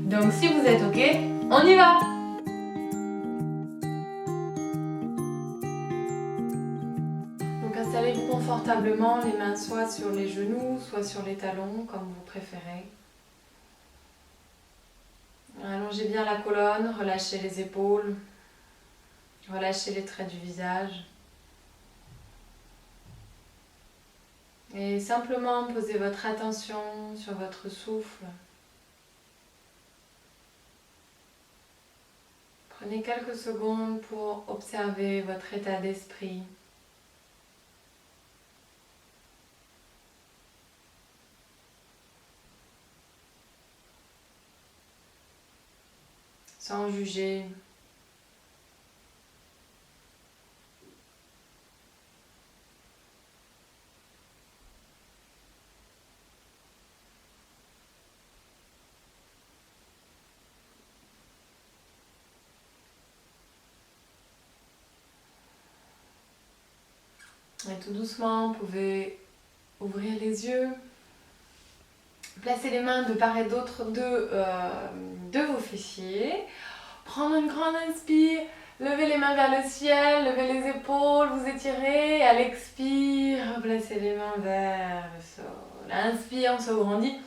Donc si vous êtes ok, on y va! Donc installez-vous confortablement, les mains soit sur les genoux, soit sur les talons, comme vous préférez. Allongez bien la colonne, relâchez les épaules, relâchez les traits du visage. Et simplement posez votre attention sur votre souffle. Prenez quelques secondes pour observer votre état d'esprit. Sans juger. Et tout doucement, vous pouvez ouvrir les yeux. Placez les mains de part et d'autre de vos fessiers. Prendre une grande inspire. Levez les mains vers le ciel, levez les épaules, vous étirez. À l'expire, placez les mains vers le sol. Inspire, on se grandit.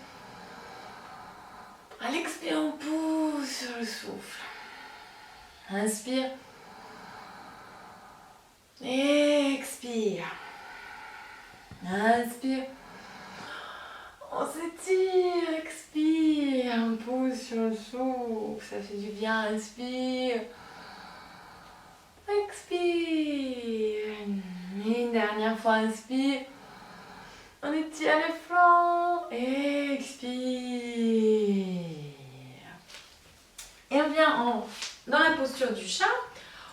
À l'expire, on pousse sur le souffle. Inspire. Expire. Inspire. On s'étire, expire. On pousse sur le souffle. Ça fait du bien. Inspire. Expire. Et une dernière fois, inspire. On étire les flancs. Expire. Et on vient dans la posture du chat.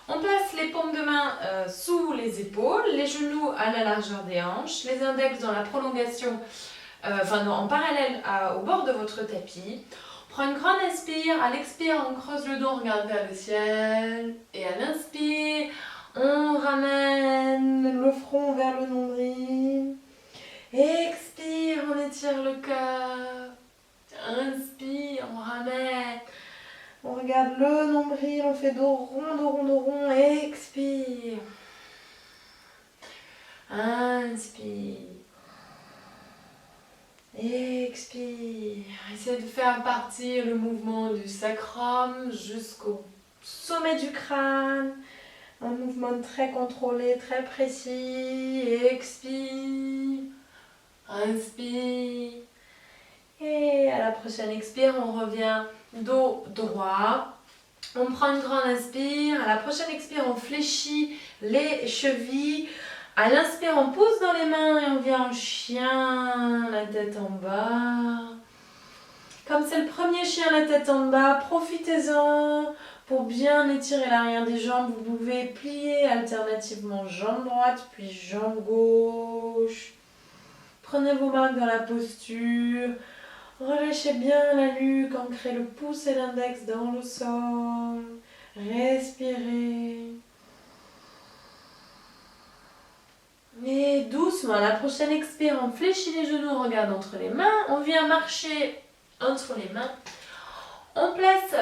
On place les paumes de main sous les épaules, les genoux à la largeur des hanches, les index dans la prolongation, en parallèle au bord de votre tapis. On prend une grande inspire, à l'expire on creuse le dos, on regarde vers le ciel. Et à l'inspire, on ramène le front vers le nombril. Expire, on étire le cœur. Inspire, on ramène. On regarde le nombril, on fait dos rond, dos rond, dos rond. Expire. Inspire. Expire. Essayez de faire partir le mouvement du sacrum jusqu'au sommet du crâne. Un mouvement très contrôlé, très précis. Expire. Inspire. Et à la prochaine expire, on revient dos droit. On prend une grande inspire. À la prochaine expire, on fléchit les chevilles. À l'inspire, on pousse dans les mains et on vient en chien, la tête en bas. Comme c'est le premier chien, la tête en bas, profitez-en pour bien étirer l'arrière des jambes. Vous pouvez plier alternativement jambe droite puis jambe gauche. Prenez vos marques dans la posture. Relâchez bien la nuque, ancrez le pouce et l'index dans le sol. Respirez. Et doucement, à la prochaine expire, on fléchit les genoux, on regarde entre les mains. On vient marcher entre les mains. On place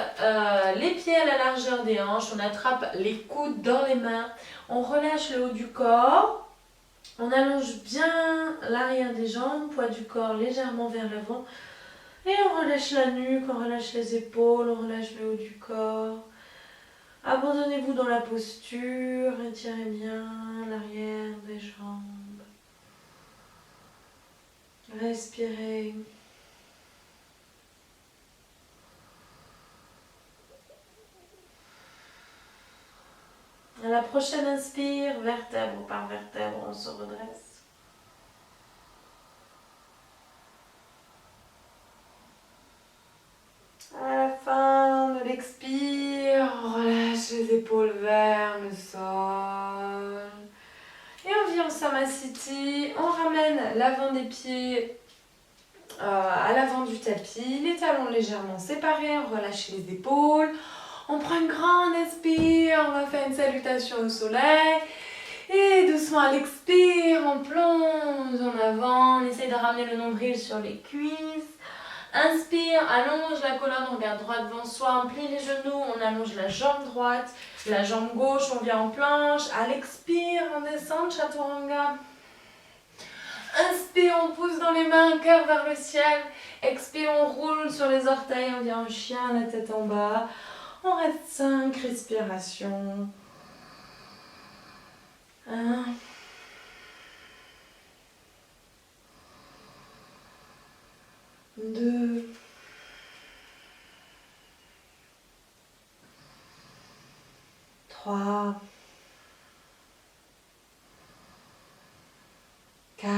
les pieds à la largeur des hanches. On attrape les coudes dans les mains. On relâche le haut du corps. On allonge bien l'arrière des jambes, poids du corps légèrement vers l'avant. Et on relâche la nuque, on relâche les épaules, on relâche le haut du corps. Abandonnez-vous dans la posture, étirez bien l'arrière des jambes. Respirez. À la prochaine inspire, vertèbre par vertèbre, on se redresse. À la fin de l'expire, on relâche les épaules vers le sol. Et on vient en Samasthiti, on ramène l'avant des pieds à l'avant du tapis, les talons légèrement séparés, on relâche les épaules. On prend une grande inspire, on va faire une salutation au soleil. Et doucement à l'expire, on plonge en avant, on essaie de ramener le nombril sur les cuisses. Inspire, allonge la colonne, on regarde droit devant soi, on plie les genoux, on allonge la jambe droite, la jambe gauche, on vient en planche. À l'expire, on descend, Chaturanga. Inspire, on pousse dans les mains, cœur vers le ciel. Expire, on roule sur les orteils, on vient en chien, la tête en bas. On reste 5 respirations. 1. 2. 3. 4.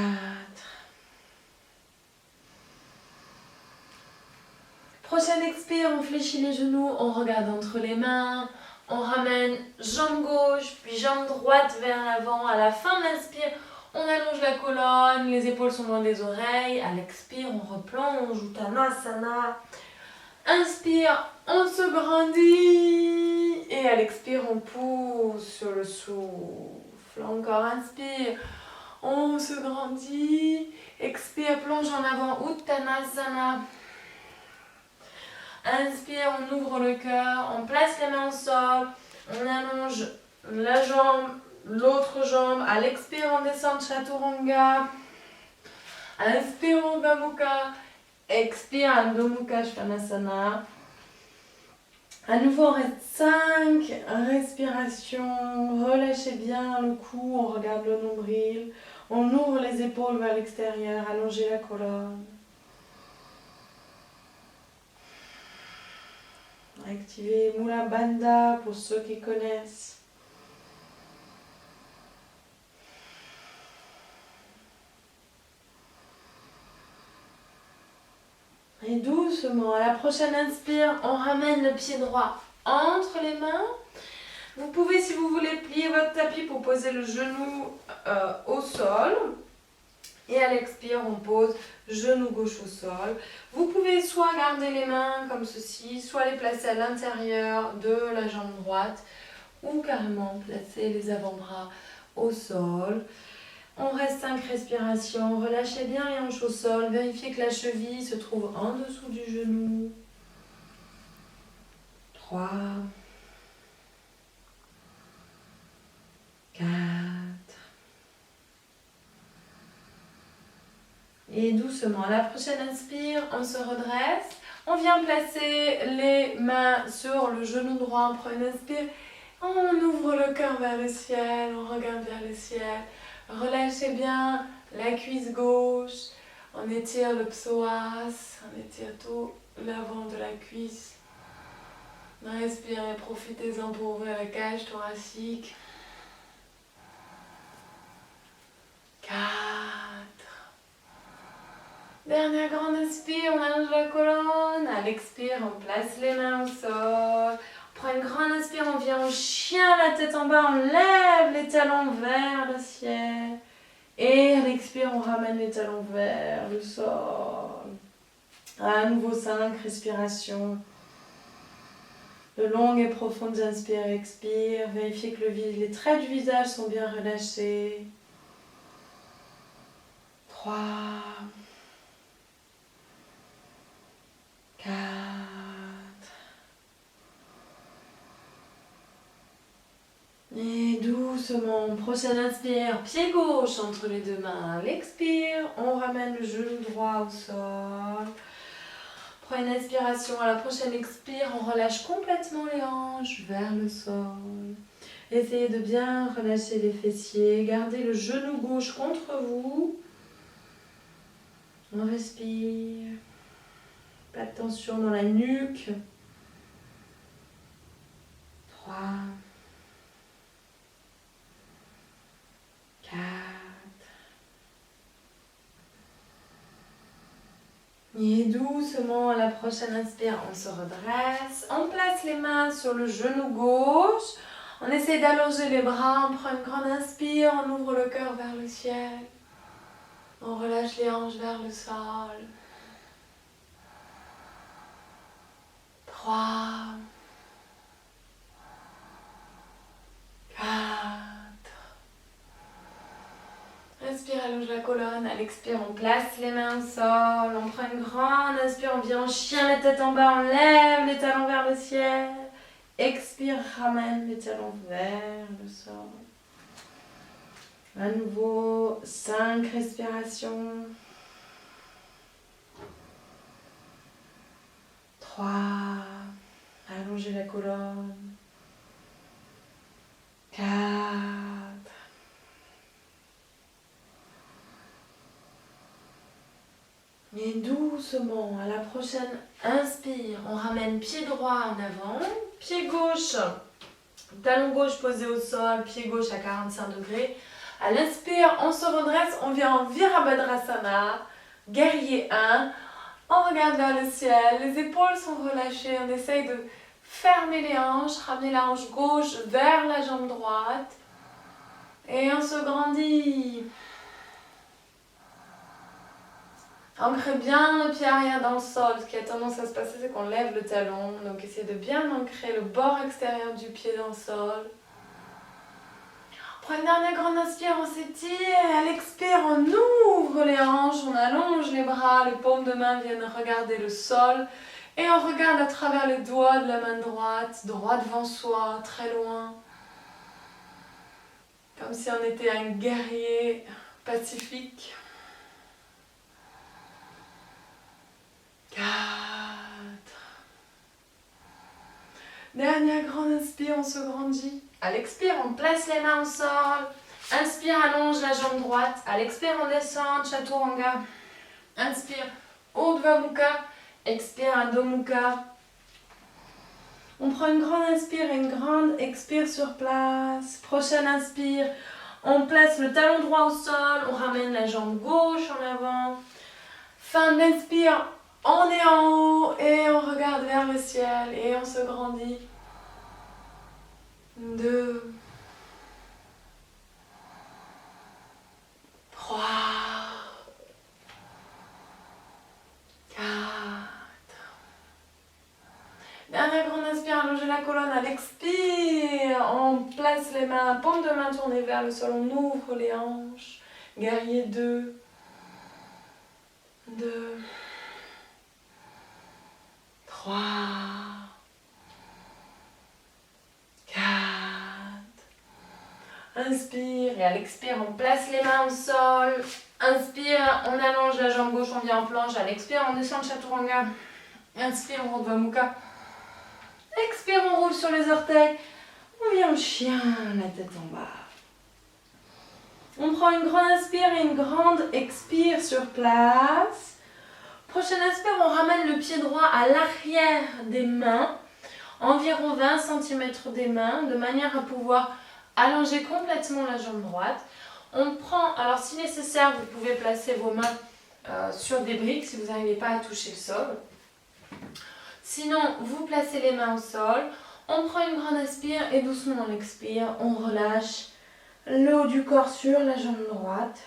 Prochaine expire, on fléchit les genoux, on regarde entre les mains, on ramène jambe gauche, puis jambe droite vers l'avant. À la fin de l'inspire, on allonge la colonne, les épaules sont loin des oreilles. À l'expire, on replonge, Uttanasana. Inspire, on se grandit. Et à l'expire, on pousse sur le souffle. Encore inspire, on se grandit. Expire, plonge en avant, Uttanasana. Inspire, on ouvre le cœur, on place les mains au sol, on allonge la jambe, l'autre jambe. À l'expire, on descend Chaturanga. Inspire, Urdhva Mukha. Expire, Adho Mukha Svanasana. À nouveau, on reste 5 respirations. Relâchez bien le cou, on regarde le nombril. On ouvre les épaules vers l'extérieur, allongez la colonne. Activez Mula Bandha pour ceux qui connaissent. Et doucement, à la prochaine inspire, on ramène le pied droit entre les mains. Vous pouvez, si vous voulez, plier votre tapis pour poser le genou au sol. Et à l'expire, on pose genou gauche au sol. Vous pouvez soit garder les mains comme ceci, soit les placer à l'intérieur de la jambe droite, ou carrément placer les avant-bras au sol. On reste 5 respirations. Relâchez bien les hanches au sol. Vérifiez que la cheville se trouve en dessous du genou. 3. 4. Et doucement, à la prochaine inspire, on se redresse. On vient placer les mains sur le genou droit. On prend une inspire. On ouvre le cœur vers le ciel. On regarde vers le ciel. Relâchez bien la cuisse gauche. On étire le psoas. On étire tout l'avant de la cuisse. Respirez, profitez-en pour ouvrir la cage thoracique. 4. Dernière grande inspire, on allonge la colonne. À l'expire, on place les mains au sol. On prend une grande inspire, on vient en chien, la tête en bas, on lève les talons vers le ciel. Et à l'expire, on ramène les talons vers le sol. À nouveau 5 respirations. De longues et profondes inspire et expire. Vérifiez que les traits du visage sont bien relâchés. 3. 4. Et doucement, prochaine inspire, pied gauche entre les deux mains. À l'expire, on ramène le genou droit au sol. Prenez une inspiration, à la prochaine expire, on relâche complètement les hanches vers le sol. Essayez de bien relâcher les fessiers, gardez le genou gauche contre vous. On respire. Pas de tension dans la nuque. 3. 4. Et doucement, à la prochaine inspire, on se redresse. On place les mains sur le genou gauche. On essaie d'allonger les bras. On prend une grande inspire. On ouvre le cœur vers le ciel. On relâche les hanches vers le sol. 3. 4. Respire à allonge la colonne. À l'expire, on place les mains au sol. On prend une grande inspire, on vient en chien, la tête en bas, on lève les talons vers le ciel. Expire, ramène les talons vers le sol. À nouveau, 5 respirations. 3. Allongez la colonne. 4. Et doucement, à la prochaine inspire, on ramène pied droit en avant, pied gauche, talon gauche posé au sol, pied gauche à 45 degrés. À l'inspire, on se redresse, on vient en Virabhadrasana, guerrier 1. On regarde vers le ciel, les épaules sont relâchées, on essaye de fermer les hanches, ramener la hanche gauche vers la jambe droite. Et on se grandit. Ancrez bien le pied arrière dans le sol. Ce qui a tendance à se passer, c'est qu'on lève le talon. Donc essayez de bien ancrer le bord extérieur du pied dans le sol. Prenez une dernière grande inspire, on s'étire. Et à l'expire, on ouvre les hanches, on allonge les bras. Les paumes de main viennent regarder le sol. Et on regarde à travers les doigts de la main droite, droit devant soi, très loin. Comme si on était un guerrier pacifique. 4. Dernière grande inspire, on se grandit. À l'expire, on place les mains au sol. Inspire, allonge la jambe droite. À l'expire, on descend, Chaturanga. Inspire, Urdhva Mukha. Expire, Adho Mukha. On prend une grande inspire et une grande expire sur place. Prochaine inspire, on place le talon droit au sol. On ramène la jambe gauche en avant. Fin d'inspire. On est en haut et on regarde vers le ciel et on se grandit. 2, 3, 4. Dernière grande inspire, allongez la colonne. À l'expire, on place les mains, paume de main tournée vers le sol. On ouvre les hanches. Guerrier 2, 2, 3, 4. Inspire et à l'expire, on place les mains au sol. Inspire, on allonge la jambe gauche, on vient en planche. À l'expire, on descend le Chaturanga. Inspire, on Urdhva Mukha. Expire, on roule sur les orteils. On vient en chien, la tête en bas. On prend une grande inspire et une grande expire sur place. Prochaine inspire, on ramène le pied droit à l'arrière des mains, environ 20 cm des mains, de manière à pouvoir allonger complètement la jambe droite. On prend, alors si nécessaire, vous pouvez placer vos mains sur des briques si vous n'arrivez pas à toucher le sol. Sinon, vous placez les mains au sol. On prend une grande inspire et doucement on expire. On relâche le haut du corps sur la jambe droite.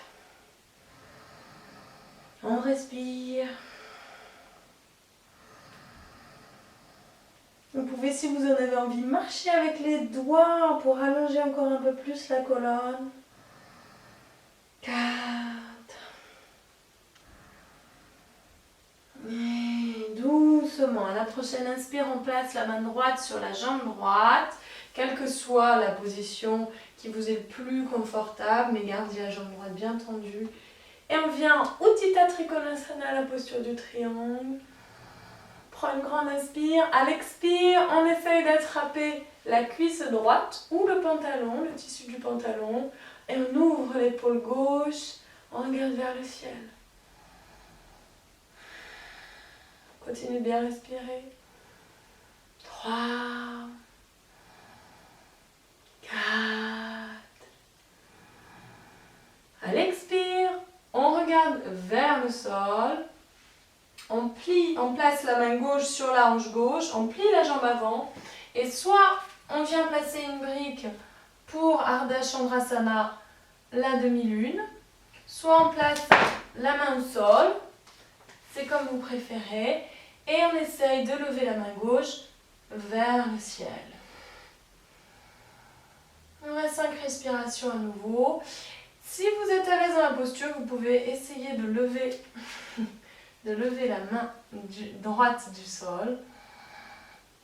On respire. Vous pouvez, si vous en avez envie, marcher avec les doigts pour allonger encore un peu plus la colonne. 4. Et doucement, à la prochaine inspire, on place la main droite sur la jambe droite, quelle que soit la position qui vous est le plus confortable, mais gardez la jambe droite bien tendue. Et on vient Utthita Trikonasana, la posture du triangle. Prends une grande inspire. À l'expire, on essaye d'attraper la cuisse droite ou le pantalon, le tissu du pantalon. Et on ouvre l'épaule gauche, on regarde vers le ciel. Continue de bien respirer. 3, 4. À l'expire, on regarde vers le sol. On plie, on place la main gauche sur la hanche gauche, on plie la jambe avant. Et soit on vient placer une brique pour Ardha Chandrasana, la demi-lune. Soit on place la main au sol. C'est comme vous préférez. Et on essaye de lever la main gauche vers le ciel. On reste 5 respirations à nouveau. Si vous êtes à l'aise dans la posture, vous pouvez essayer de lever, la main droite du sol.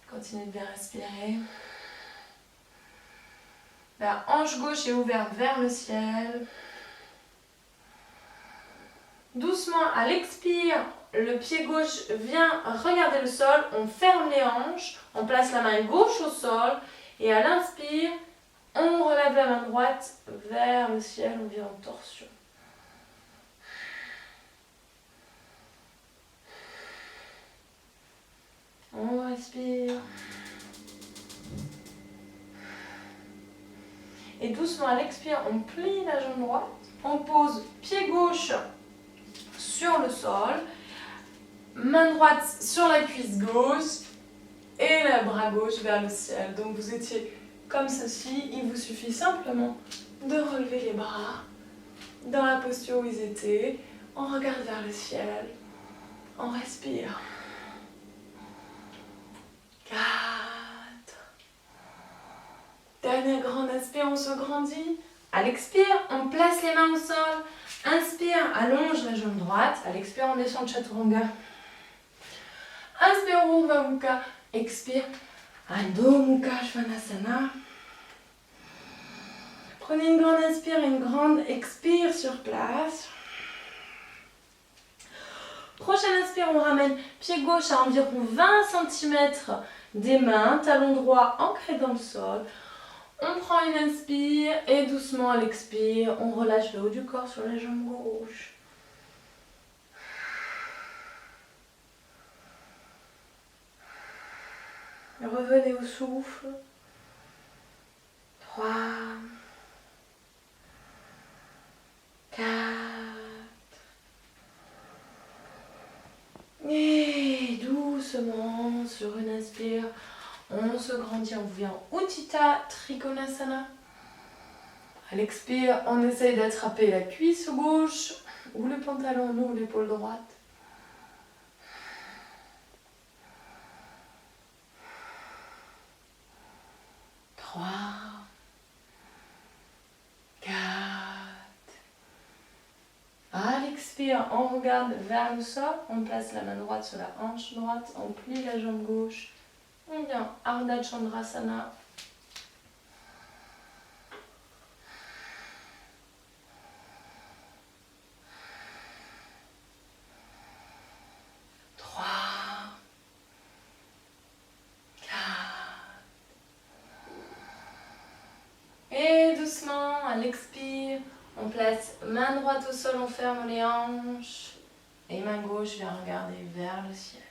Continuez de bien respirer. La hanche gauche est ouverte vers le ciel. Doucement, à l'expire, le pied gauche vient regarder le sol. On ferme les hanches, on place la main gauche au sol. Et à l'inspire, on relève la main droite vers le ciel, on vient en torsion. On respire. Et doucement, à l'expire, on plie la jambe droite. On pose pied gauche sur le sol. Main droite sur la cuisse gauche. Et le bras gauche vers le ciel. Donc vous étiez comme ceci. Il vous suffit simplement de relever les bras dans la posture où ils étaient. On regarde vers le ciel. On respire. 4. Dernier grand inspire, on se grandit. À l'expire, on place les mains au sol. Inspire, allonge la jambe droite. À l'expire, on descend de Chaturanga. Inspire, Urdhva Mukha. Expire, Adho Mukha Svanasana. Prenez une grande inspire et une grande expire sur place. Prochaine inspire, on ramène pied gauche à environ 20 cm des mains, talon droit ancré dans le sol. On prend une inspire et doucement à l'expire, on relâche le haut du corps sur la jambe gauche. Revenez au souffle. 3, 4. Et doucement, sur une inspire, on se grandit, on vient Utthita Trikonasana. À l'expire, on essaye d'attraper la cuisse gauche, ou le pantalon, ou l'épaule droite. 3, 4. À l'expire, on regarde vers le sol, on place la main droite sur la hanche droite, on plie la jambe gauche, on vient Ardha Chandrasana. 3, 4. Et doucement, à l'expire, on place main droite au sol, on ferme les hanches. Et main gauche vient regarder vers le ciel.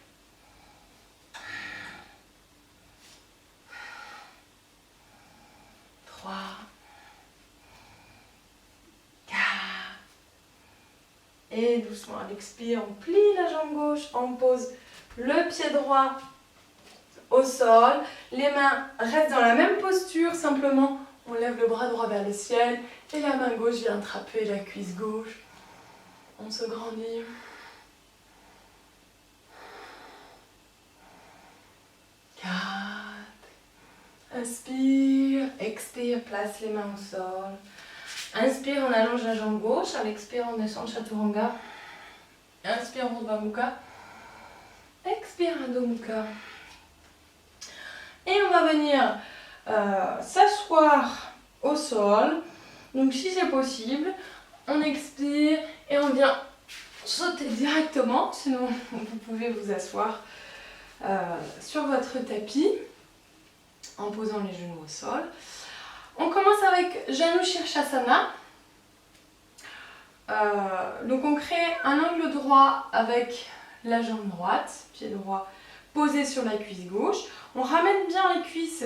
3, 4. Et doucement, à l'expire, on plie la jambe gauche, on pose le pied droit au sol. Les mains restent dans la même posture, simplement on lève le bras droit vers le ciel et la main gauche vient attraper la cuisse gauche. On se grandit. 4. Inspire, expire, place les mains au sol. Inspire, on allonge la jambe gauche. À l'expire, on descend Chaturanga. Inspire, Urdhva Mukha. Expire, Adho Mukha. Et on va venir s'asseoir au sol. Donc si c'est possible, on expire et on vient sauter directement. Sinon, vous pouvez vous asseoir sur votre tapis en posant les genoux au sol. On commence avec Janu Shirshasana. Donc on crée un angle droit avec la jambe droite, pied droit posé sur la cuisse gauche. On ramène bien les cuisses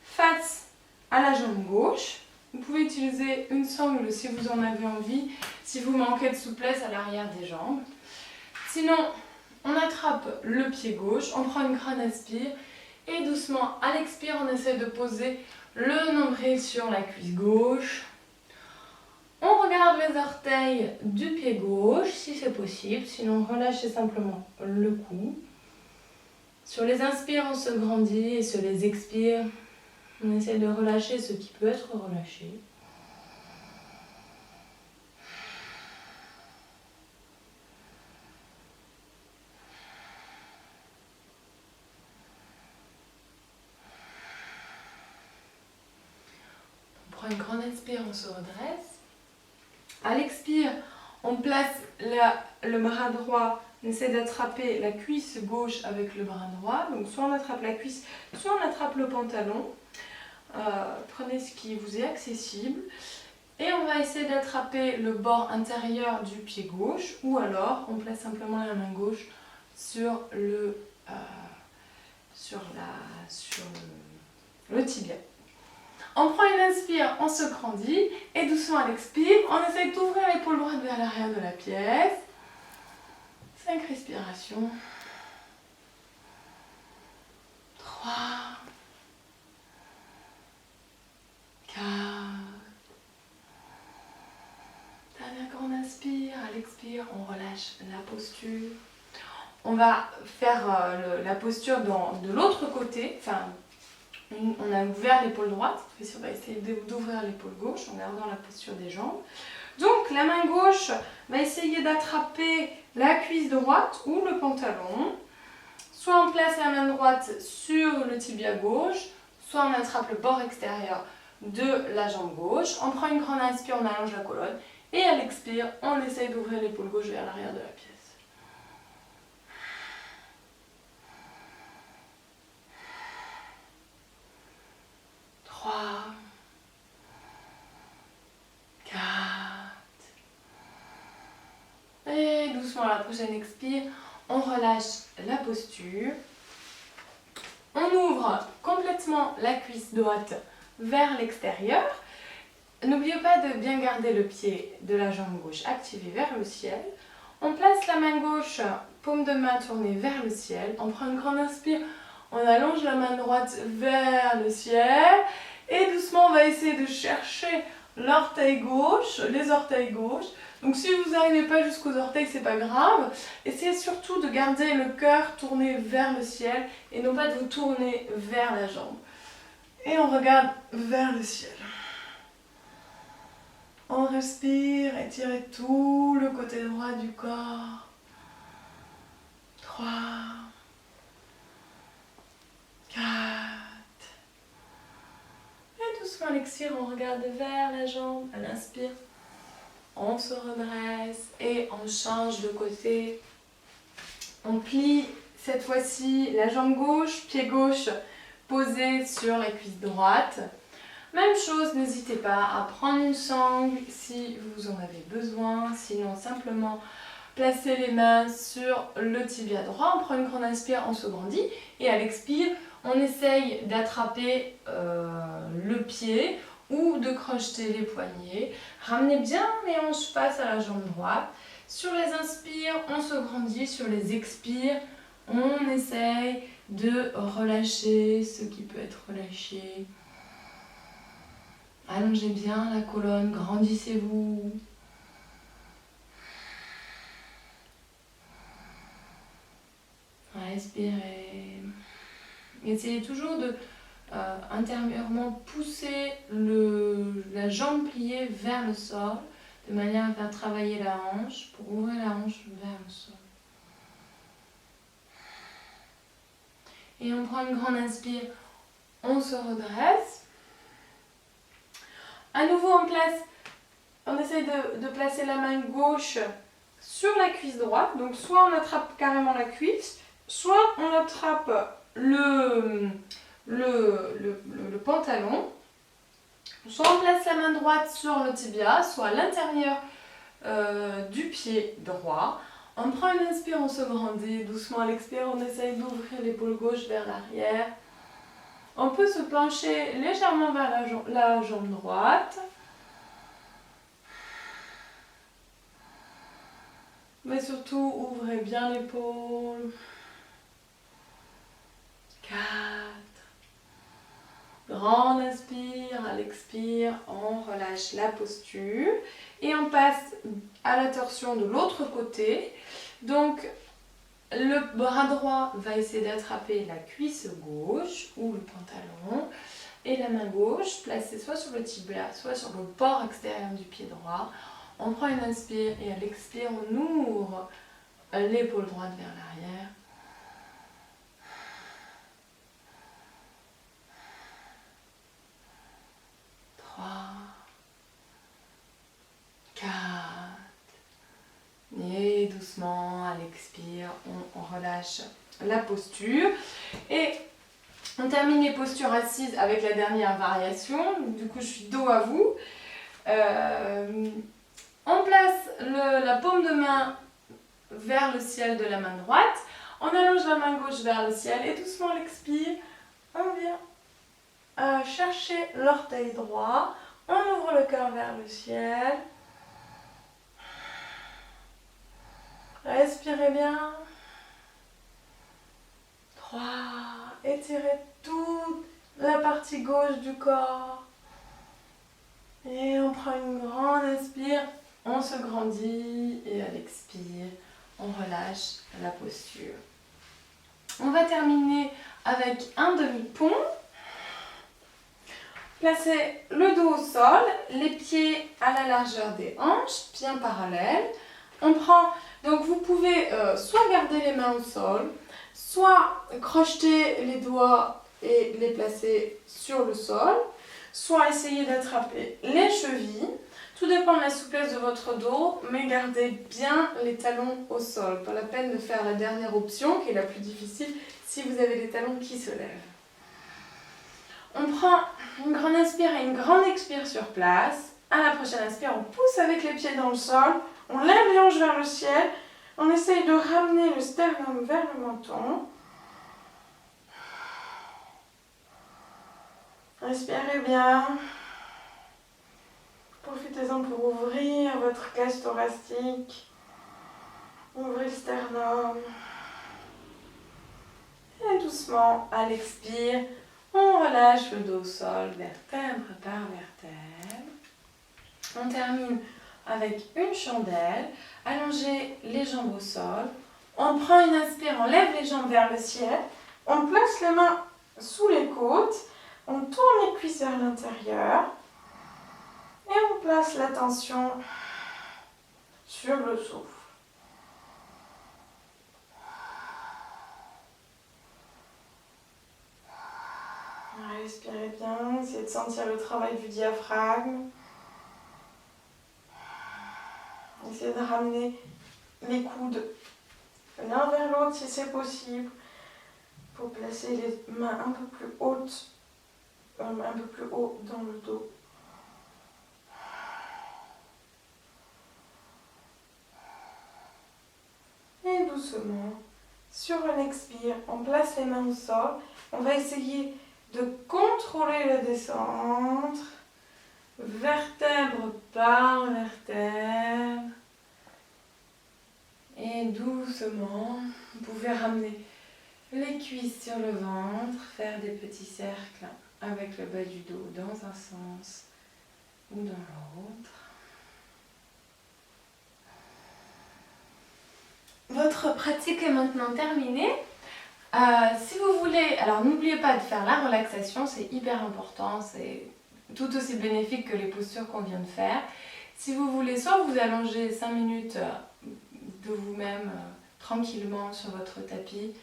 face à la jambe gauche. Vous pouvez utiliser une sangle si vous en avez envie, si vous manquez de souplesse à l'arrière des jambes. Sinon, on attrape le pied gauche, on prend une grande inspire et doucement à l'expire, on essaie de poser le nombril sur la cuisse gauche. On regarde les orteils du pied gauche si c'est possible, sinon relâchez simplement le cou. Sur les inspires, on se grandit et sur les expires, on essaie de relâcher ce qui peut être relâché. prend une grande inspire, on se redresse. À l'expire, on place le bras droit, on essaie d'attraper la cuisse gauche avec le bras droit. Donc soit on attrape la cuisse, soit on attrape le pantalon. Prenez ce qui vous est accessible. Et on va essayer d'attraper le bord intérieur du pied gauche, ou alors on place simplement la main gauche sur le tibia. On prend une inspire, on se grandit, et doucement à l'expire, on essaie d'ouvrir l'épaule droite vers l'arrière de la pièce. 5 respirations. 3, 4. Dernière grande inspire, à l'expire, on relâche la posture. On va faire la posture de l'autre côté, enfin, on a ouvert l'épaule droite, cette fois-ci on va essayer d'ouvrir l'épaule gauche en gardant la posture des jambes. Donc la main gauche va essayer d'attraper la cuisse droite ou le pantalon. Soit on place la main droite sur le tibia gauche, soit on attrape le bord extérieur de la jambe gauche. On prend une grande inspire, on allonge la colonne. Et à l'expire, on essaye d'ouvrir l'épaule gauche vers l'arrière de la pièce. 3, 4. Et doucement à la prochaine expire, on relâche la posture. On ouvre complètement la cuisse droite vers l'extérieur. N'oubliez pas de bien garder le pied de la jambe gauche activé vers le ciel. On place la main gauche, paume de main tournée vers le ciel. On prend une grande inspire, on allonge la main droite vers le ciel. Et doucement, on va essayer de chercher l'orteil gauche, les orteils gauches. Donc si vous n'arrivez pas jusqu'aux orteils, c'est pas grave. Essayez surtout de garder le cœur tourné vers le ciel et non pas de vous tourner vers la jambe. Et on regarde vers le ciel. On respire, étirez tout le côté droit du corps. 3, 4. Et doucement à l'expire, on regarde vers la jambe. À l'inspire, on se redresse et on change de côté. On plie cette fois-ci la jambe gauche, pied gauche posé sur la cuisse droite. Même chose, n'hésitez pas à prendre une sangle si vous en avez besoin, sinon simplement placez les mains sur le tibia droit, on prend une grande inspire, on se grandit et à l'expire, on essaye d'attraper le pied ou de crocheter les poignets. Ramenez bien les hanches face à la jambe droite. Sur les inspires, on se grandit, sur les expires, on essaye de relâcher ce qui peut être relâché. Allongez bien la colonne, grandissez-vous. Respirez. Essayez toujours de intérieurement pousser la jambe pliée vers le sol, de manière à faire travailler la hanche, pour ouvrir la hanche vers le sol. Et on prend une grande inspire, on se redresse. À nouveau, on essaie de placer la main gauche sur la cuisse droite. Donc soit on attrape carrément la cuisse, soit on attrape le pantalon. Soit on place la main droite sur le tibia, soit à l'intérieur du pied droit. On prend une inspire, on se grandit. Doucement à l'expire, on essaye d'ouvrir l'épaule gauche vers l'arrière. On peut se pencher légèrement vers la jambe droite. Mais surtout, ouvrez bien l'épaule. 4. Grande inspire, à l'expire, on relâche la posture. Et on passe à la torsion de l'autre côté. Donc, le bras droit va essayer d'attraper la cuisse gauche ou le pantalon. Et la main gauche placée soit sur le tibia, soit sur le bord extérieur du pied droit. On prend une inspire et à l'expire, on ouvre l'épaule droite vers l'arrière. 3. expire, on relâche la posture. Et on termine les postures assises avec la dernière variation. Du coup, je suis dos à vous. On place la paume de main vers le ciel de la main droite. On allonge la main gauche vers le ciel et doucement on expire. On vient chercher l'orteil droit. On ouvre le cœur vers le ciel. Respirez bien. 3. Étirez toute la partie gauche du corps. Et on prend une grande inspire. On se grandit et à l'expire, on relâche la posture. On va terminer avec un demi-pont. Placez le dos au sol, les pieds à la largeur des hanches, bien parallèles. On prend, donc vous pouvez soit garder les mains au sol, soit crocheter les doigts et les placer sur le sol, soit essayer d'attraper les chevilles. Tout dépend de la souplesse de votre dos, mais gardez bien les talons au sol. Pas la peine de faire la dernière option, qui est la plus difficile, si vous avez les talons qui se lèvent. On prend une grande inspire et une grande expire sur place. À la prochaine inspire, on pousse avec les pieds dans le sol. On lève les hanches vers le ciel. On essaye de ramener le sternum vers le menton. Respirez bien. Profitez-en pour ouvrir votre cage thoracique. Ouvrez le sternum. Et doucement, à l'expire, on relâche le dos au sol, vertèbre par vertèbre. On termine avec une chandelle. Allongez les jambes au sol. On prend une inspire, on lève les jambes vers le ciel. On place les mains sous les côtes. On tourne les cuisses vers l'intérieur. Et on place l'attention sur le souffle. Respirez bien, essayez de sentir le travail du diaphragme. Essayez de ramener les coudes l'un vers l'autre si c'est possible. Pour placer les mains un peu plus hautes, un peu plus haut dans le dos. Et doucement, sur un expire, on place les mains au sol. On va essayer de contrôler la descente. Vertèbre par vertèbre. Et doucement, vous pouvez ramener les cuisses sur le ventre, faire des petits cercles avec le bas du dos dans un sens ou dans l'autre. Votre pratique est maintenant terminée. Si vous voulez, alors n'oubliez pas de faire la relaxation, c'est hyper important, c'est tout aussi bénéfique que les postures qu'on vient de faire. Si vous voulez, soit vous allongez 5 minutes de vous-même tranquillement sur votre tapis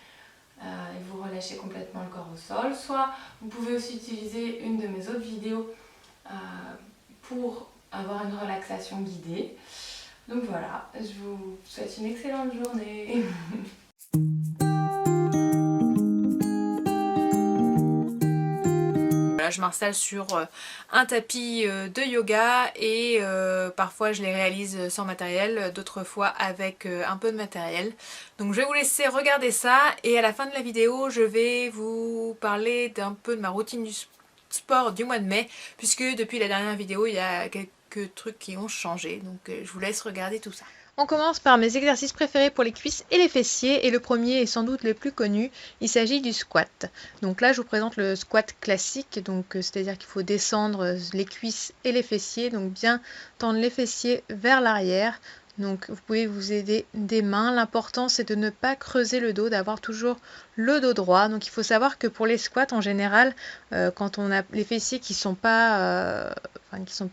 et vous relâchez complètement le corps au sol, soit vous pouvez aussi utiliser une de mes autres vidéos pour avoir une relaxation guidée. Donc voilà, je vous souhaite une excellente journée. Je m'installe sur un tapis de yoga et parfois je les réalise sans matériel, d'autres fois avec un peu de matériel. Donc je vais vous laisser regarder ça et à la fin de la vidéo je vais vous parler d'un peu de ma routine du sport du mois de mai, puisque depuis la dernière vidéo il y a quelques trucs qui ont changé, donc je vous laisse regarder tout ça. On commence par mes exercices préférés pour les cuisses et les fessiers, et le premier est sans doute le plus connu, il s'agit du squat. Donc là je vous présente le squat classique, donc c'est-à-dire qu'il faut descendre les cuisses et les fessiers, donc bien tendre les fessiers vers l'arrière. Donc vous pouvez vous aider des mains, l'important c'est de ne pas creuser le dos, d'avoir toujours le dos droit. Donc il faut savoir que pour les squats en général, quand on a les fessiers qui sont pas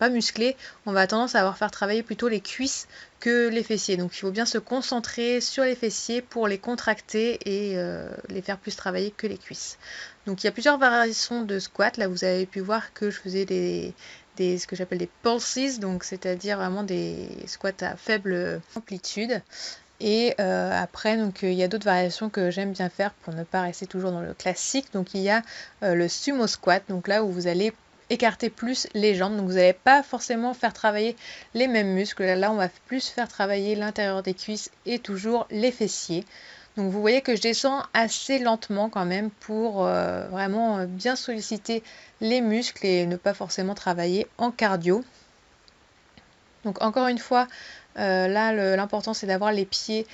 musclés, on va tendance à avoir faire travailler plutôt les cuisses que les fessiers. Donc il faut bien se concentrer sur les fessiers pour les contracter et les faire plus travailler que les cuisses. Donc il y a plusieurs variations de squat. Là vous avez pu voir que je faisais ce que j'appelle des pulses, donc c'est-à-dire vraiment des squats à faible amplitude. Et après, donc il y a d'autres variations que j'aime bien faire pour ne pas rester toujours dans le classique. Donc il y a le sumo squat, donc là où vous allez écarter plus les jambes, donc vous n'allez pas forcément faire travailler les mêmes muscles. Là, on va plus faire travailler l'intérieur des cuisses et toujours les fessiers. Donc vous voyez que je descends assez lentement quand même pour vraiment bien solliciter les muscles et ne pas forcément travailler en cardio. Donc encore une fois, là l'important c'est d'avoir les pieds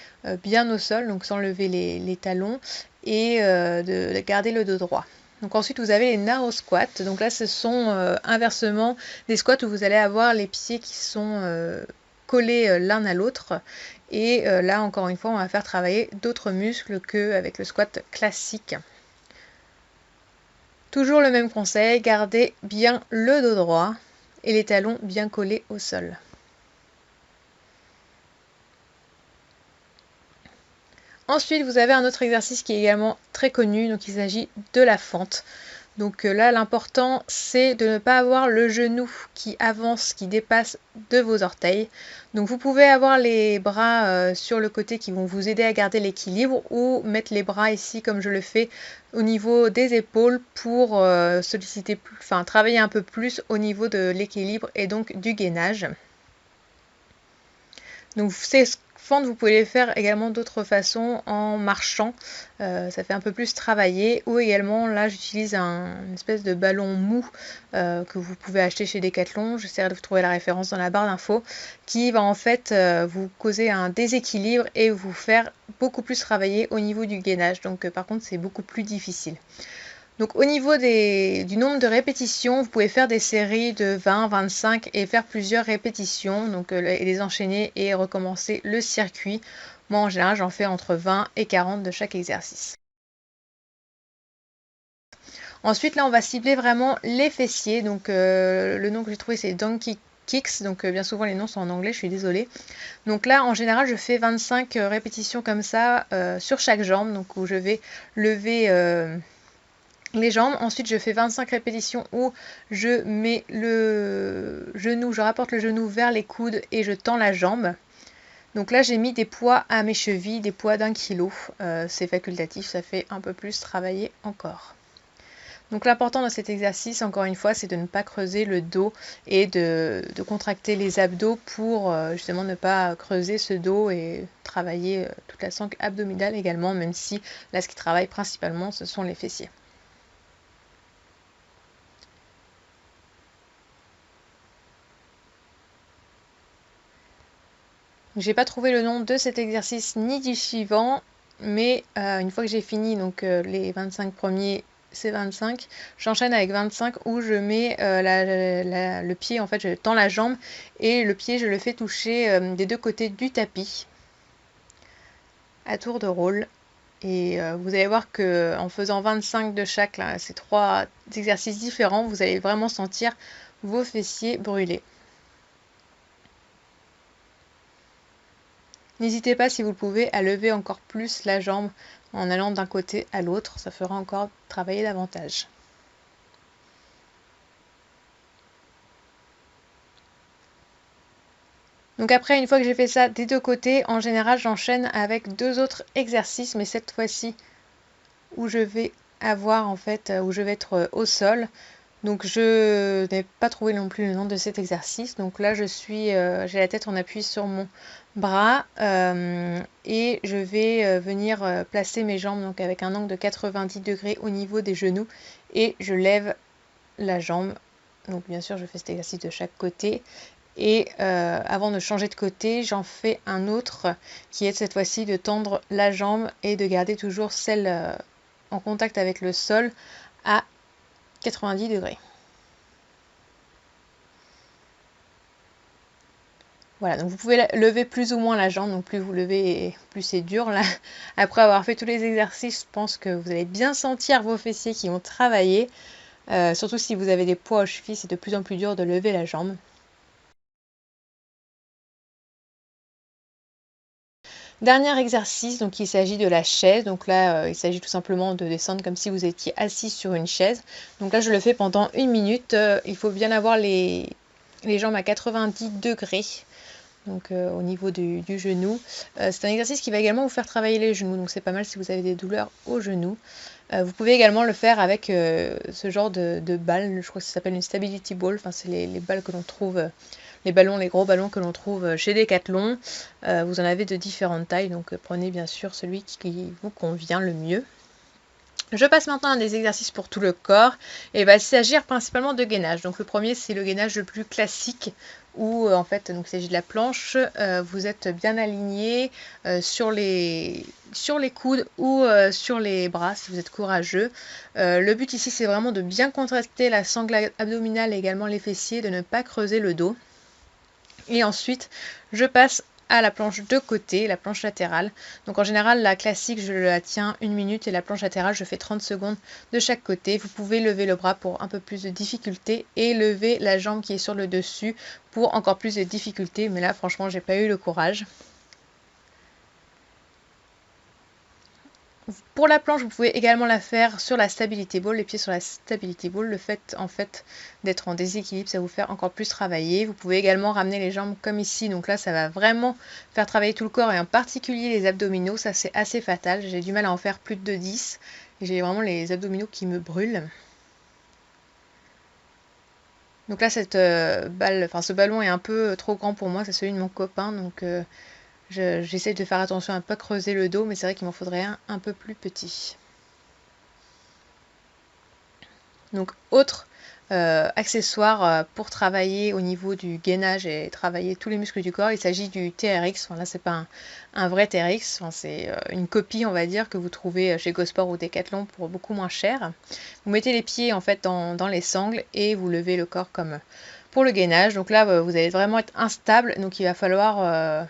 bien au sol, donc sans lever les talons et de garder le dos droit. Donc ensuite vous avez les narrow squats, donc là ce sont inversement des squats où vous allez avoir les pieds qui sont collés l'un à l'autre. Et là encore une fois on va faire travailler d'autres muscles qu'avec le squat classique. Toujours le même conseil, gardez bien le dos droit et les talons bien collés au sol. Ensuite, vous avez un autre exercice qui est également très connu, donc il s'agit de la fente. Donc là, l'important, c'est de ne pas avoir le genou qui avance, qui dépasse de vos orteils. Donc vous pouvez avoir les bras sur le côté qui vont vous aider à garder l'équilibre ou mettre les bras ici comme je le fais au niveau des épaules pour solliciter, enfin travailler un peu plus au niveau de l'équilibre et donc du gainage. Donc ces fentes, vous pouvez les faire également d'autres façons en marchant, ça fait un peu plus travailler, ou également là j'utilise une espèce de ballon mou que vous pouvez acheter chez Decathlon, j'essaierai de vous trouver la référence dans la barre d'infos, qui va en fait vous causer un déséquilibre et vous faire beaucoup plus travailler au niveau du gainage, donc par contre c'est beaucoup plus difficile. Donc au niveau du nombre de répétitions, vous pouvez faire des séries de 20, 25 et faire plusieurs répétitions, donc et les enchaîner et recommencer le circuit. Moi en général j'en fais entre 20 et 40 de chaque exercice. Ensuite là on va cibler vraiment les fessiers, donc le nom que j'ai trouvé c'est Donkey Kicks, donc bien souvent les noms sont en anglais, je suis désolée. Donc là en général je fais 25 répétitions comme ça sur chaque jambe, donc où je vais lever les jambes. Ensuite je fais 25 répétitions où je mets le genou, je rapporte le genou vers les coudes et je tends la jambe. Donc là j'ai mis des poids à mes chevilles, des poids d'1 kg, c'est facultatif, ça fait un peu plus travailler encore. Donc l'important dans cet exercice, encore une fois, c'est de ne pas creuser le dos et de contracter les abdos pour justement ne pas creuser ce dos et travailler toute la sangle abdominale également, même si là ce qui travaille principalement ce sont les fessiers. J'ai pas trouvé le nom de cet exercice ni du suivant, mais une fois que j'ai fini donc les 25 premiers, c'est 25, j'enchaîne avec 25 où je mets le pied, en fait je tends la jambe et le pied je le fais toucher des deux côtés du tapis à tour de rôle. Et vous allez voir que en faisant 25 de chaque, là, ces trois exercices différents, vous allez vraiment sentir vos fessiers brûler. N'hésitez pas, si vous le pouvez, à lever encore plus la jambe en allant d'un côté à l'autre, ça fera encore travailler davantage. Donc après, une fois que j'ai fait ça des deux côtés, en général j'enchaîne avec deux autres exercices, mais cette fois-ci où je vais avoir en fait, où je vais être au sol. Donc je n'ai pas trouvé non plus le nom de cet exercice. Donc là j'ai la tête en appui sur mon bras et je vais venir placer mes jambes donc avec un angle de 90 degrés au niveau des genoux et je lève la jambe. Donc bien sûr je fais cet exercice de chaque côté et avant de changer de côté j'en fais un autre qui est cette fois-ci de tendre la jambe et de garder toujours celle en contact avec le sol à 90 degrés. Voilà, donc vous pouvez lever plus ou moins la jambe, donc plus vous levez, plus c'est dur. Là, après avoir fait tous les exercices, je pense que vous allez bien sentir vos fessiers qui vont travailler. Surtout si vous avez des poids aux chevilles, c'est de plus en plus dur de lever la jambe. Dernier exercice, donc il s'agit de la chaise. Donc là, il s'agit tout simplement de descendre comme si vous étiez assis sur une chaise. Donc là, je le fais pendant 1 minute. Il faut bien avoir les jambes à 90 degrés. donc au niveau du genou. C'est un exercice qui va également vous faire travailler les genoux, donc c'est pas mal si vous avez des douleurs aux genoux. Vous pouvez également le faire avec ce genre de balle, je crois que ça s'appelle une stability ball, enfin c'est les balles que l'on trouve, les gros ballons que l'on trouve chez Decathlon. Vous en avez de différentes tailles, donc prenez bien sûr celui qui vous convient le mieux. Je passe maintenant à des exercices pour tout le corps et il va s'agir principalement de gainage. Donc le premier c'est le gainage le plus classique où en fait donc, il s'agit de la planche, vous êtes bien aligné sur les coudes ou sur les bras si vous êtes courageux. Le but ici c'est vraiment de bien contracter la sangle abdominale et également les fessiers, de ne pas creuser le dos. Et ensuite je passe à la planche de côté, la planche latérale. Donc en général, la classique, je la tiens 1 minute et la planche latérale, je fais 30 secondes de chaque côté. Vous pouvez lever le bras pour un peu plus de difficulté et lever la jambe qui est sur le dessus pour encore plus de difficulté. Mais là, franchement, j'ai pas eu le courage. Pour la planche, vous pouvez également la faire sur la stability ball, les pieds sur la stability ball. Le fait en fait d'être en déséquilibre, ça va vous faire encore plus travailler. Vous pouvez également ramener les jambes comme ici. Donc là, ça va vraiment faire travailler tout le corps et en particulier les abdominaux. Ça, c'est assez fatal. J'ai du mal à en faire plus de 10. J'ai vraiment les abdominaux qui me brûlent. Donc là, cette ce ballon est un peu trop grand pour moi. C'est celui de mon copain. Donc j'essaie de faire attention à ne pas creuser le dos, mais c'est vrai qu'il m'en faudrait un peu plus petit. Donc autre accessoire pour travailler au niveau du gainage et travailler tous les muscles du corps, il s'agit du TRX. Enfin, là c'est pas un vrai TRX, enfin, c'est une copie on va dire que vous trouvez chez Gosport ou Decathlon pour beaucoup moins cher. Vous mettez les pieds en fait dans les sangles et vous levez le corps comme pour le gainage. Donc là vous allez vraiment être instable, donc il va falloir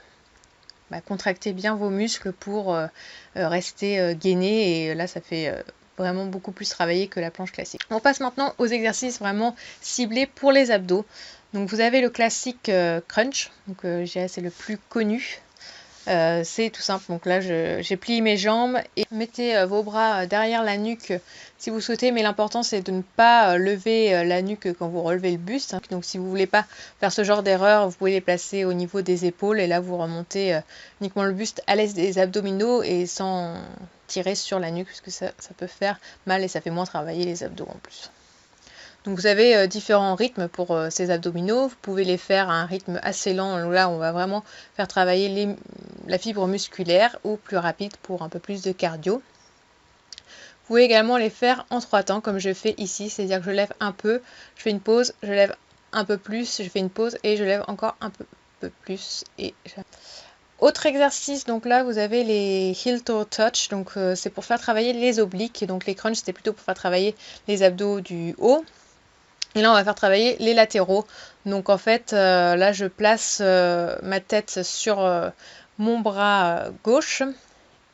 contracter bien vos muscles pour rester gainé et là ça fait vraiment beaucoup plus travailler que la planche classique. On passe maintenant aux exercices vraiment ciblés pour les abdos. Donc vous avez le classique crunch, donc je dirais c'est le plus connu. C'est tout simple, donc là j'ai plié mes jambes et mettez vos bras derrière la nuque si vous souhaitez, mais l'important c'est de ne pas lever la nuque quand vous relevez le buste. Donc si vous voulez pas faire ce genre d'erreur, vous pouvez les placer au niveau des épaules et là vous remontez uniquement le buste à l'aise des abdominaux et sans tirer sur la nuque parce que ça peut faire mal et ça fait moins travailler les abdos en plus. Donc vous avez différents rythmes pour ces abdominaux. Vous pouvez les faire à un rythme assez lent. Là, on va vraiment faire travailler la fibre musculaire ou plus rapide pour un peu plus de cardio. Vous pouvez également les faire en 3 temps comme je fais ici. C'est-à-dire que je lève un peu, je fais une pause, je lève un peu plus, je fais une pause et je lève encore un peu plus. Autre exercice, donc là vous avez les heel toe touch, donc c'est pour faire travailler les obliques. Donc les crunchs c'était plutôt pour faire travailler les abdos du haut. Et là, on va faire travailler les latéraux. Donc en fait, là, je place ma tête sur mon bras gauche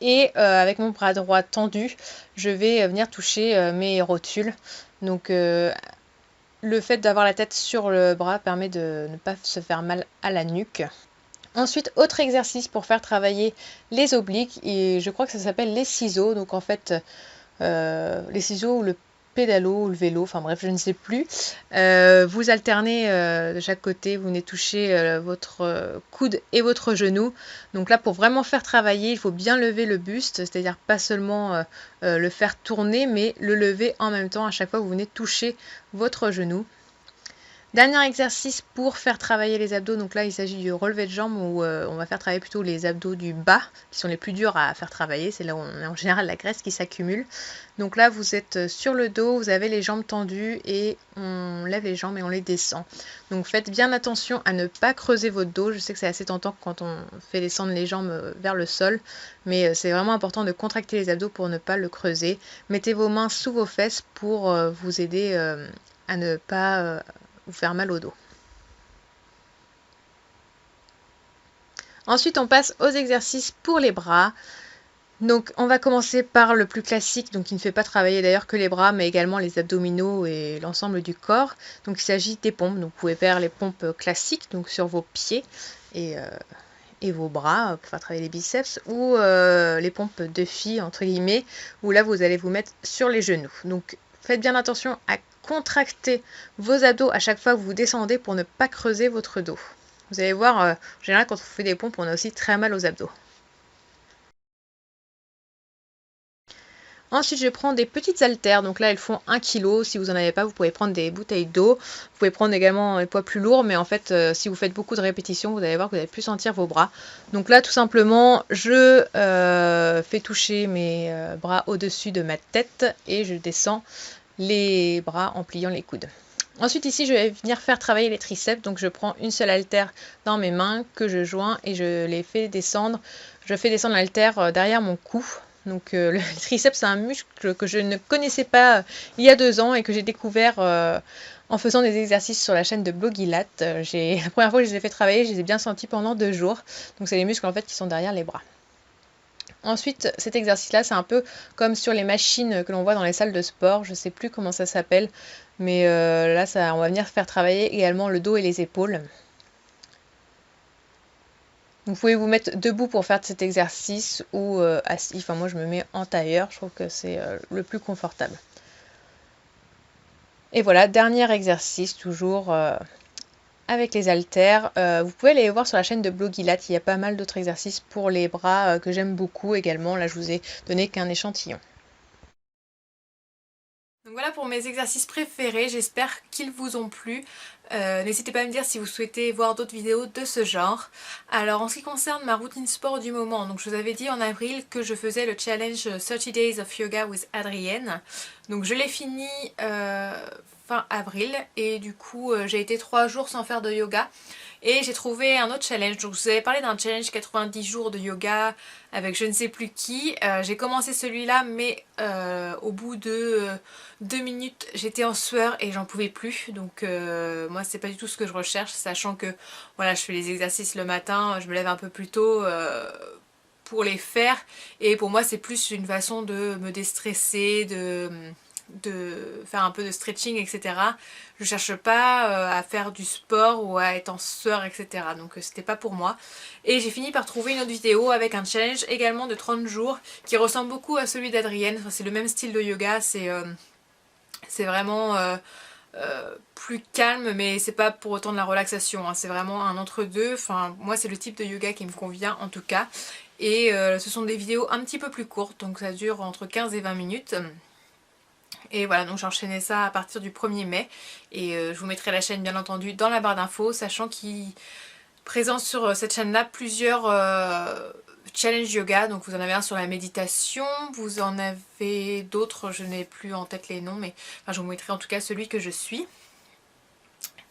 et avec mon bras droit tendu, je vais venir toucher mes rotules. Donc le fait d'avoir la tête sur le bras permet de ne pas se faire mal à la nuque. Ensuite, autre exercice pour faire travailler les obliques, et je crois que ça s'appelle les ciseaux. Donc en fait, les ciseaux ou le pédalo ou le vélo, enfin bref, je ne sais plus. Vous alternez de chaque côté, vous venez toucher votre coude et votre genou. Donc là, pour vraiment faire travailler, il faut bien lever le buste, c'est-à-dire pas seulement le faire tourner, mais le lever en même temps à chaque fois que vous venez toucher votre genou. Dernier exercice pour faire travailler les abdos, donc là il s'agit du relevé de jambes où on va faire travailler plutôt les abdos du bas qui sont les plus durs à faire travailler, c'est là où on a en général la graisse qui s'accumule. Donc là vous êtes sur le dos, vous avez les jambes tendues et on lève les jambes et on les descend. Donc faites bien attention à ne pas creuser votre dos, je sais que c'est assez tentant quand on fait descendre les jambes vers le sol, mais c'est vraiment important de contracter les abdos pour ne pas le creuser. Mettez vos mains sous vos fesses pour vous aider à ne pas vous faire mal au dos. Ensuite, on passe aux exercices pour les bras. Donc, on va commencer par le plus classique, donc qui ne fait pas travailler d'ailleurs que les bras, mais également les abdominaux et l'ensemble du corps. Donc, il s'agit des pompes. Donc, vous pouvez faire les pompes classiques, donc sur vos pieds et vos bras pour faire travailler les biceps, ou les pompes de filles, entre guillemets, où là, vous allez vous mettre sur les genoux. Donc, faites bien attention à contracter vos abdos à chaque fois que vous descendez pour ne pas creuser votre dos. Vous allez voir, en général quand on fait des pompes, on a aussi très mal aux abdos. Ensuite, je prends des petites haltères. Donc là, elles font 1 kg. Si vous n'en avez pas, vous pouvez prendre des bouteilles d'eau. Vous pouvez prendre également des poids plus lourds. Mais en fait, si vous faites beaucoup de répétitions, vous allez voir que vous allez plus sentir vos bras. Donc là, tout simplement, je fais toucher mes bras au-dessus de ma tête. Et je descends les bras en pliant les coudes. Ensuite, ici, je vais venir faire travailler les triceps. Donc je prends une seule haltère dans mes mains que je joins et je les fais descendre. Je fais descendre l'haltère derrière mon cou. Donc le triceps, c'est un muscle que je ne connaissais pas il y a 2 ans et que j'ai découvert en faisant des exercices sur la chaîne de Blogilat. La première fois que je les ai fait travailler, je les ai bien sentis pendant 2 jours. Donc c'est les muscles en fait qui sont derrière les bras. Ensuite, cet exercice-là, c'est un peu comme sur les machines que l'on voit dans les salles de sport. Je ne sais plus comment ça s'appelle, mais là, on va venir faire travailler également le dos et les épaules. Vous pouvez vous mettre debout pour faire cet exercice ou assis. Enfin, moi, je me mets en tailleur. Je trouve que c'est le plus confortable. Et voilà, dernier exercice, toujours avec les haltères. Vous pouvez aller voir sur la chaîne de Blogilat. Il y a pas mal d'autres exercices pour les bras que j'aime beaucoup également. Là, je vous ai donné qu'un échantillon. Donc voilà pour mes exercices préférés, j'espère qu'ils vous ont plu. N'hésitez pas à me dire si vous souhaitez voir d'autres vidéos de ce genre. Alors en ce qui concerne ma routine sport du moment, donc je vous avais dit en avril que je faisais le challenge 30 Days of Yoga with Adrienne. Donc je l'ai fini fin avril et du coup j'ai été 3 jours sans faire de yoga. Et j'ai trouvé un autre challenge, donc je vous avais parlé d'un challenge 90 jours de yoga avec je ne sais plus qui. J'ai commencé celui-là mais au bout de 2 minutes j'étais en sueur et j'en pouvais plus. Donc moi c'est pas du tout ce que je recherche, sachant que voilà, je fais les exercices le matin, je me lève un peu plus tôt pour les faire. Et pour moi c'est plus une façon de me déstresser, de faire un peu de stretching, etc. Je cherche pas à faire du sport ou à être en sueur, etc. Donc c'était pas pour moi. Et j'ai fini par trouver une autre vidéo avec un challenge également de 30 jours qui ressemble beaucoup à celui d'Adrienne. Enfin, c'est le même style de yoga, c'est vraiment plus calme, mais c'est pas pour autant de la relaxation, hein. C'est vraiment un entre-deux. Enfin, moi c'est le type de yoga qui me convient en tout cas. Et ce sont des vidéos un petit peu plus courtes, donc ça dure entre 15 et 20 minutes. Et voilà, donc j'ai enchaîné ça à partir du 1er mai. Et je vous mettrai la chaîne bien entendu dans la barre d'infos, sachant qu'il présente sur cette chaîne-là plusieurs challenge yoga. Donc vous en avez un sur la méditation, vous en avez d'autres, je n'ai plus en tête les noms, mais enfin, je vous mettrai en tout cas celui que je suis.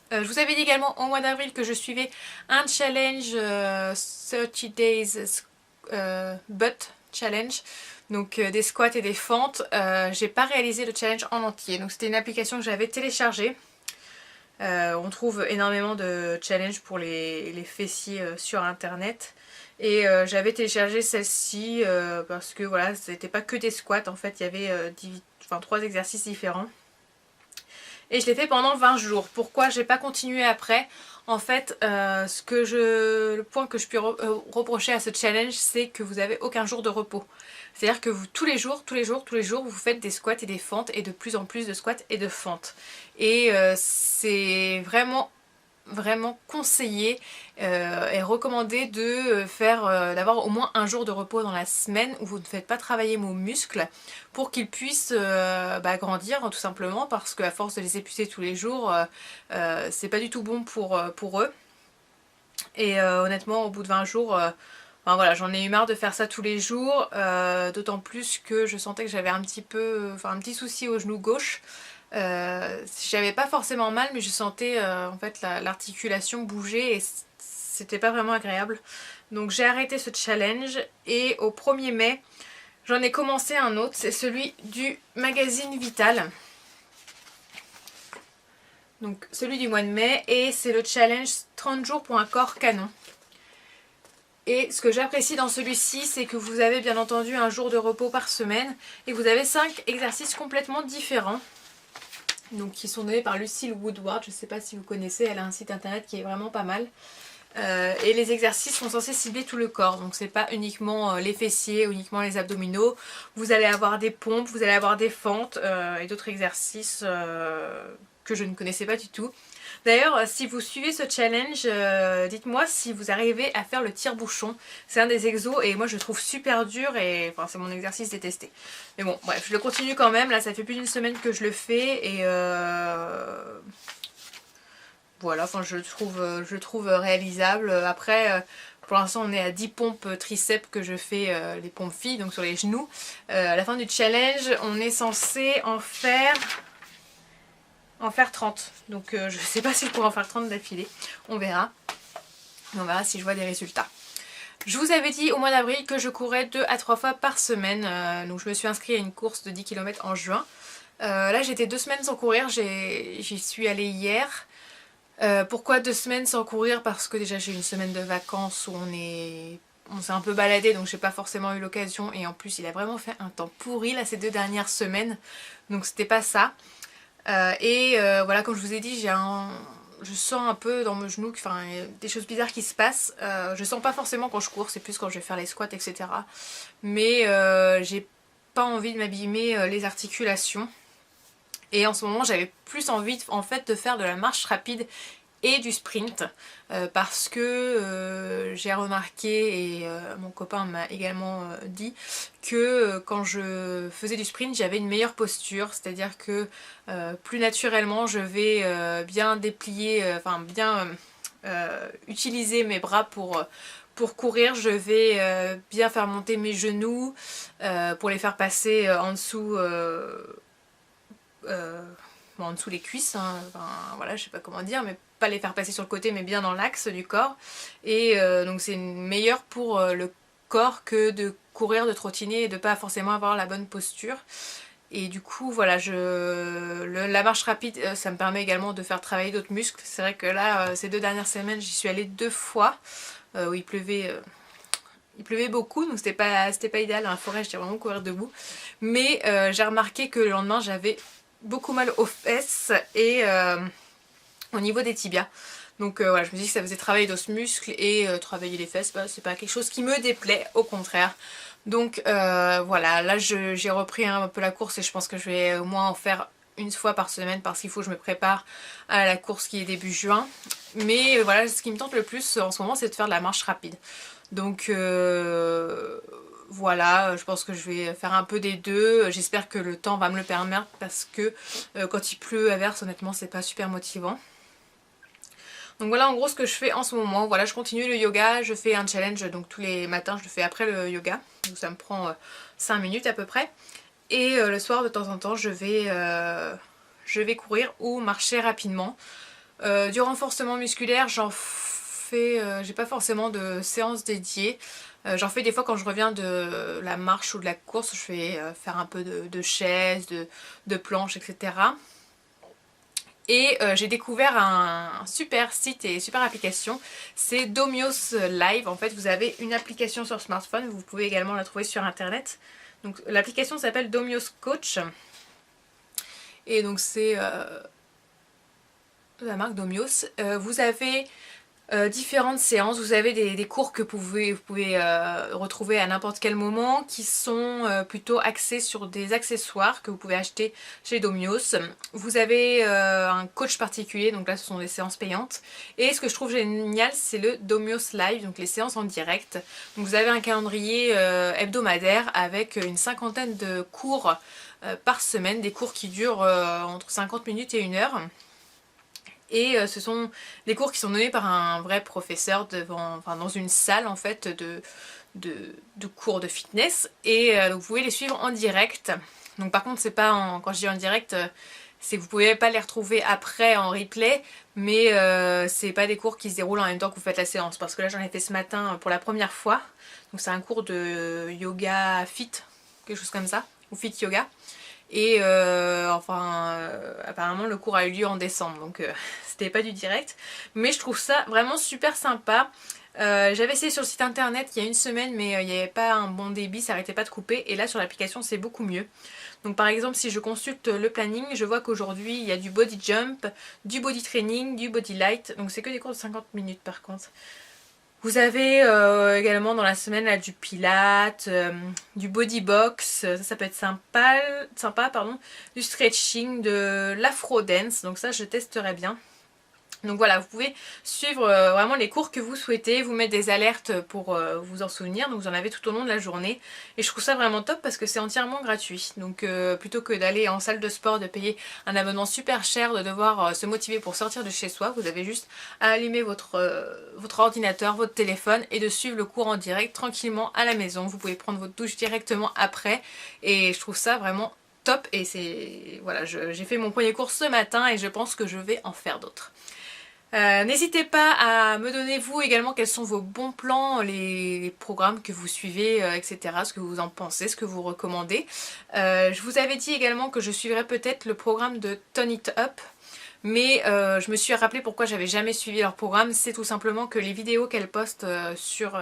Je vous avais dit également au mois d'avril que je suivais un challenge 30 Days Butt Challenge. Donc des squats et des fentes. J'ai pas réalisé le challenge en entier. Donc c'était une application que j'avais téléchargée. On trouve énormément de challenges pour les fessiers sur internet. Et j'avais téléchargé celle-ci parce que voilà, c'était pas que des squats. En fait, il y avait 3 exercices différents. Et je l'ai fait pendant 20 jours. Pourquoi j'ai pas continué après? En fait, le point que je puis reprocher à ce challenge, c'est que vous avez aucun jour de repos. C'est-à-dire que vous, tous les jours, vous faites des squats et des fentes et de plus en plus de squats et de fentes. Et c'est vraiment conseillé et recommandé de d'avoir au moins un jour de repos dans la semaine où vous ne faites pas travailler vos muscles pour qu'ils puissent grandir tout simplement, parce qu'à force de les épuiser tous les jours c'est pas du tout bon pour eux. Et honnêtement au bout de 20 jours enfin, voilà, j'en ai eu marre de faire ça tous les jours, d'autant plus que je sentais que j'avais un petit souci au genou gauche. J'avais pas forcément mal, mais je sentais en fait l'articulation bouger et c'était pas vraiment agréable. Donc j'ai arrêté ce challenge et au 1er mai j'en ai commencé un autre, c'est celui du magazine Vital. Donc celui du mois de mai, et c'est le challenge 30 jours pour un corps canon. Et ce que j'apprécie dans celui-ci, c'est que vous avez bien entendu un jour de repos par semaine et vous avez 5 exercices complètement différents. Donc qui sont donnés par Lucille Woodward, je ne sais pas si vous connaissez, elle a un site internet qui est vraiment pas mal. Et les exercices sont censés cibler tout le corps, donc c'est pas uniquement les fessiers, uniquement les abdominaux. Vous allez avoir des pompes, vous allez avoir des fentes et d'autres exercices que je ne connaissais pas du tout. D'ailleurs, si vous suivez ce challenge, dites-moi si vous arrivez à faire le tire-bouchon. C'est un des exos et moi je le trouve super dur et enfin, c'est mon exercice détesté. Mais bon, bref, je le continue quand même. Là, ça fait plus d'une semaine que je le fais et voilà, enfin je le trouve réalisable. Après, pour l'instant on est à 10 pompes triceps que je fais, les pompes filles, donc sur les genoux. À la fin du challenge, on est censé en faire 30. Donc je sais pas si je pourrais en faire 30 d'affilée. On verra. On verra si je vois des résultats. Je vous avais dit au mois d'avril que je courais 2 à 3 fois par semaine. Donc je me suis inscrite à une course de 10 km en juin. Là j'étais 2 semaines sans courir. J'y suis allée hier. Pourquoi 2 semaines sans courir? Parce que déjà j'ai eu une semaine de vacances où on s'est un peu baladé, donc j'ai pas forcément eu l'occasion. Et en plus il a vraiment fait un temps pourri là ces 2 dernières semaines. Donc c'était pas ça. Voilà, comme je vous ai dit, je sens un peu dans mon genou, enfin, des choses bizarres qui se passent. Je sens pas forcément quand je cours, c'est plus quand je vais faire les squats, etc. Mais j'ai pas envie de m'abîmer les articulations. Et en ce moment, j'avais plus envie en fait de faire de la marche rapide et du sprint parce que j'ai remarqué et mon copain m'a également dit que quand je faisais du sprint j'avais une meilleure posture, c'est-à-dire que plus naturellement je vais bien déplier, enfin bien utiliser mes bras pour courir, je vais bien faire monter mes genoux pour les faire passer en dessous en dessous les cuisses, hein, enfin, voilà, je sais pas comment dire, mais pas les faire passer sur le côté mais bien dans l'axe du corps. Et donc c'est meilleur pour le corps que de courir, de trottiner et de pas forcément avoir la bonne posture. Et du coup voilà, la marche rapide ça me permet également de faire travailler d'autres muscles. C'est vrai que là ces 2 dernières semaines j'y suis allée 2 fois où il pleuvait beaucoup, donc c'était pas idéal dans la forêt, j'étais vraiment courir debout. Mais j'ai remarqué que le lendemain j'avais beaucoup mal aux fesses et au niveau des tibias. Donc voilà, je me dis que ça faisait travailler d'autres muscles et travailler les fesses, bah, c'est pas quelque chose qui me déplaît, au contraire. Donc voilà, là j'ai repris un peu la course et je pense que je vais au moins en faire une fois par semaine parce qu'il faut que je me prépare à la course qui est début juin. Mais voilà, ce qui me tente le plus en ce moment c'est de faire de la marche rapide. Donc voilà, je pense que je vais faire un peu des deux. J'espère que le temps va me le permettre parce que quand il pleut à verse, honnêtement, c'est pas super motivant. Donc voilà en gros ce que je fais en ce moment. Voilà, je continue le yoga, je fais un challenge, donc tous les matins je le fais après le yoga. Donc ça me prend 5 minutes à peu près. Et le soir de temps en temps je vais courir ou marcher rapidement. Du renforcement musculaire, j'en fais, j'ai pas forcément de séance dédiée. J'en fais des fois quand je reviens de la marche ou de la course, je vais faire un peu de chaises, de planches, etc. Et j'ai découvert un super site et super application, c'est Domios Live. En fait vous avez une application sur smartphone, vous pouvez également la trouver sur internet. Donc l'application s'appelle Domios Coach. Et donc c'est la marque Domios. Vous avez différentes séances, vous avez des cours que vous pouvez retrouver à n'importe quel moment qui sont plutôt axés sur des accessoires que vous pouvez acheter chez Domios. Vous avez un coach particulier, donc là ce sont des séances payantes. Et ce que je trouve génial c'est le Domios Live, donc les séances en direct. Donc vous avez un calendrier hebdomadaire avec une 50aine de cours par semaine, des cours qui durent entre 50 minutes et 1 heure. Et ce sont des cours qui sont donnés par un vrai professeur dans une salle en fait de cours de fitness. Et donc vous pouvez les suivre en direct. Donc par contre c'est pas quand je dis en direct, c'est que vous pouvez pas les retrouver après en replay. Mais c'est pas des cours qui se déroulent en même temps que vous faites la séance. Parce que là j'en ai fait ce matin pour la première fois. Donc c'est un cours de yoga fit, quelque chose comme ça. Ou fit yoga. Et apparemment le cours a eu lieu en décembre, donc c'était pas du direct. Mais je trouve ça vraiment super sympa. J'avais essayé sur le site internet il y a une semaine mais il n'y avait pas un bon débit, ça arrêtait pas de couper et là sur l'application c'est beaucoup mieux. Donc par exemple si je consulte le planning, je vois qu'aujourd'hui il y a du body jump, du body training, du body light, donc c'est que des cours de 50 minutes par contre. Vous avez également dans la semaine là, du pilates, du body box, ça peut être sympa pardon, du stretching, de l'afro dance, donc ça je testerai bien. Donc voilà, vous pouvez suivre vraiment les cours que vous souhaitez, vous mettre des alertes pour vous en souvenir, donc vous en avez tout au long de la journée. Et je trouve ça vraiment top parce que c'est entièrement gratuit. Donc plutôt que d'aller en salle de sport, de payer un abonnement super cher, de devoir se motiver pour sortir de chez soi, vous avez juste à allumer votre ordinateur, votre téléphone et de suivre le cours en direct tranquillement à la maison. Vous pouvez prendre votre douche directement après et je trouve ça vraiment top. Et c'est voilà, j'ai fait mon premier cours ce matin et je pense que je vais en faire d'autres. N'hésitez pas à me donner vous également quels sont vos bons plans, les programmes que vous suivez, etc. Ce que vous en pensez, ce que vous recommandez. Je vous avais dit également que je suivrais peut-être le programme de Tone It Up. Mais je me suis rappelé pourquoi j'avais jamais suivi leur programme. C'est tout simplement que les vidéos qu'elles postent sur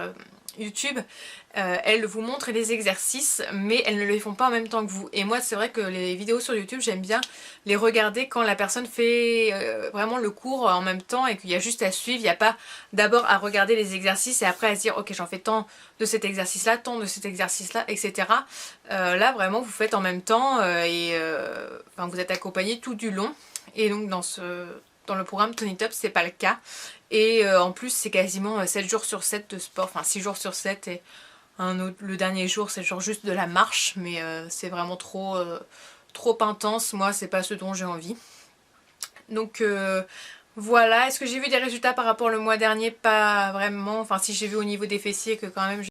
YouTube, elles vous montrent les exercices mais elles ne les font pas en même temps que vous. Et moi c'est vrai que les vidéos sur YouTube j'aime bien les regarder quand la personne fait vraiment le cours en même temps et qu'il y a juste à suivre. Il n'y a pas d'abord à regarder les exercices et après à se dire ok j'en fais tant de cet exercice là, tant de cet exercice là, etc. Là vraiment vous faites en même temps enfin, vous êtes accompagné tout du long. Et donc dans le programme Tone It Up c'est pas le cas. Et en plus c'est quasiment 7 jours sur 7 de sport, enfin 6 jours sur 7 et le dernier jour c'est genre juste de la marche, mais c'est vraiment trop intense, moi c'est pas ce dont j'ai envie. Donc voilà, est-ce que j'ai vu des résultats par rapport au mois dernier? Pas vraiment, enfin si j'ai vu au niveau des fessiers que quand même